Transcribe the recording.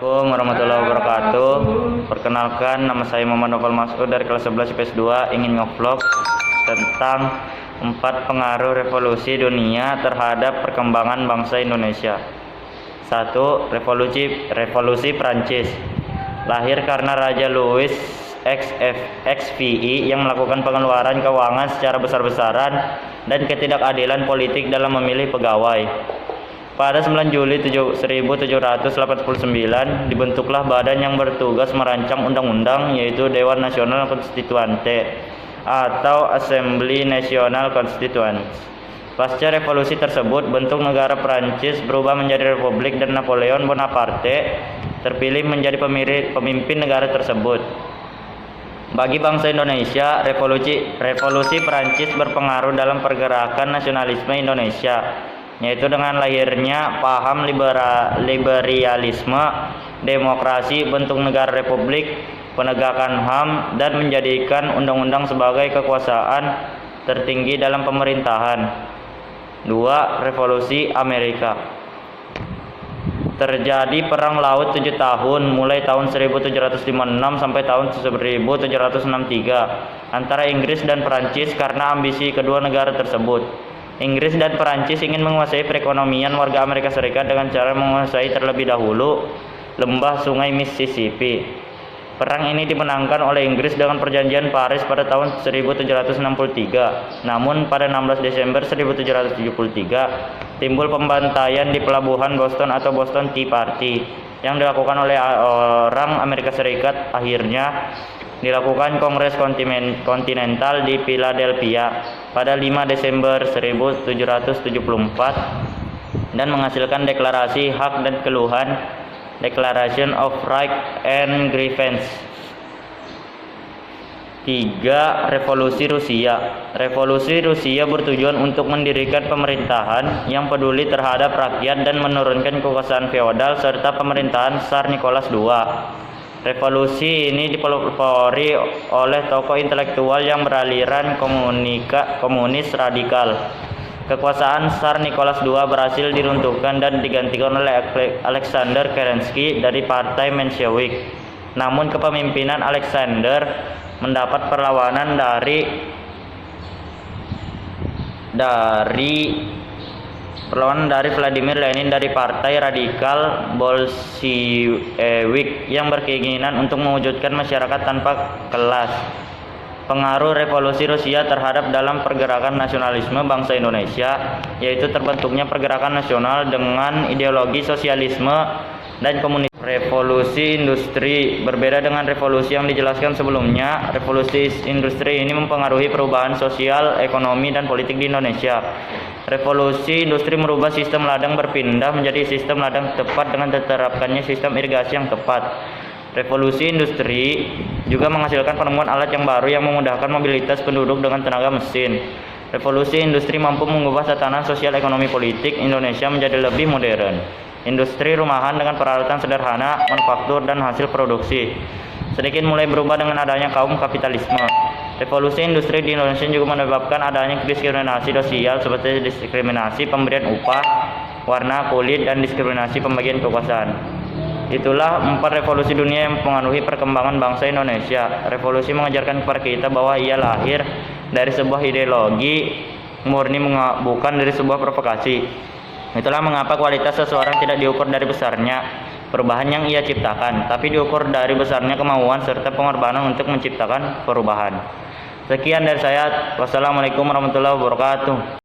Assalamualaikum warahmatullahi wabarakatuh. Perkenalkan, nama saya Muhammad Novel Masud dari kelas 11 IPS 2, ingin ngevlog tentang 4 pengaruh revolusi dunia terhadap perkembangan bangsa Indonesia. 1. Revolusi Prancis. Lahir karena Raja Louis XVI yang melakukan pengeluaran keuangan secara besar-besaran dan ketidakadilan politik dalam memilih pegawai. Pada 9 Juli 1789 dibentuklah badan yang bertugas merancang undang-undang, yaitu Dewan Nasional Constituante atau Assembly Nationale Constituante. Pasca revolusi tersebut, bentuk negara Prancis berubah menjadi republik dan Napoleon Bonaparte terpilih menjadi pemimpin negara tersebut. Bagi bangsa Indonesia, revolusi Prancis berpengaruh dalam pergerakan nasionalisme Indonesia, yaitu dengan lahirnya paham liberalisme, demokrasi, bentuk negara republik, penegakan HAM, dan menjadikan undang-undang sebagai kekuasaan tertinggi dalam pemerintahan. 2. Revolusi Amerika. Terjadi perang laut 7 tahun mulai tahun 1756 sampai tahun 1763 antara Inggris dan Perancis karena ambisi kedua negara tersebut. Inggris dan Perancis ingin menguasai perekonomian warga Amerika Serikat dengan cara menguasai terlebih dahulu lembah Sungai Mississippi. Perang ini dimenangkan oleh Inggris dengan Perjanjian Paris pada tahun 1763. Namun pada 16 Desember 1773 timbul pembantaian di pelabuhan Boston atau Boston Tea Party yang dilakukan oleh orang Amerika Serikat. Akhirnya dilakukan Kongres Kontinental di Philadelphia pada 5 Desember 1774 dan menghasilkan deklarasi hak dan keluhan, Declaration of Rights and Grievances. 3. Revolusi Rusia. Revolusi Rusia bertujuan untuk mendirikan pemerintahan yang peduli terhadap rakyat dan menurunkan kekuasaan feodal serta pemerintahan Tsar Nicholas II. Revolusi ini dipelopori oleh tokoh intelektual yang beraliran komunis radikal. Kekuasaan Tsar Nicholas II berhasil diruntuhkan dan digantikan oleh Alexander Kerensky dari Partai Menshewik. Namun kepemimpinan Alexander mendapat perlawanan dari Vladimir Lenin dari Partai Radikal Bolshevik yang berkeinginan untuk mewujudkan masyarakat tanpa kelas. Pengaruh revolusi Rusia terhadap dalam pergerakan nasionalisme bangsa Indonesia, yaitu terbentuknya pergerakan nasional dengan ideologi sosialisme dan komunis. Revolusi industri. Berbeda dengan revolusi yang dijelaskan sebelumnya, revolusi industri ini mempengaruhi perubahan sosial, ekonomi, dan politik di Indonesia. Revolusi industri merubah sistem ladang berpindah menjadi sistem ladang tepat dengan diterapkannya sistem irigasi yang tepat. Revolusi industri juga menghasilkan penemuan alat yang baru yang memudahkan mobilitas penduduk dengan tenaga mesin. Revolusi industri mampu mengubah tatanan sosial ekonomi politik Indonesia menjadi lebih modern. Industri rumahan dengan peralatan sederhana, manufaktur, dan hasil produksi sedikit mulai berubah dengan adanya kaum kapitalisme. Revolusi industri di Indonesia juga menyebabkan adanya diskriminasi sosial seperti diskriminasi pemberian upah, warna kulit, dan diskriminasi pembagian kekuasaan. Itulah 4 revolusi dunia yang mempengaruhi perkembangan bangsa Indonesia. Revolusi mengajarkan kepada kita bahwa ia lahir dari sebuah ideologi murni, bukan dari sebuah provokasi. Itulah mengapa kualitas seseorang tidak diukur dari besarnya perubahan yang ia ciptakan, tapi diukur dari besarnya kemauan serta pengorbanan untuk menciptakan perubahan. Sekian dari saya. Wassalamualaikum warahmatullahi wabarakatuh.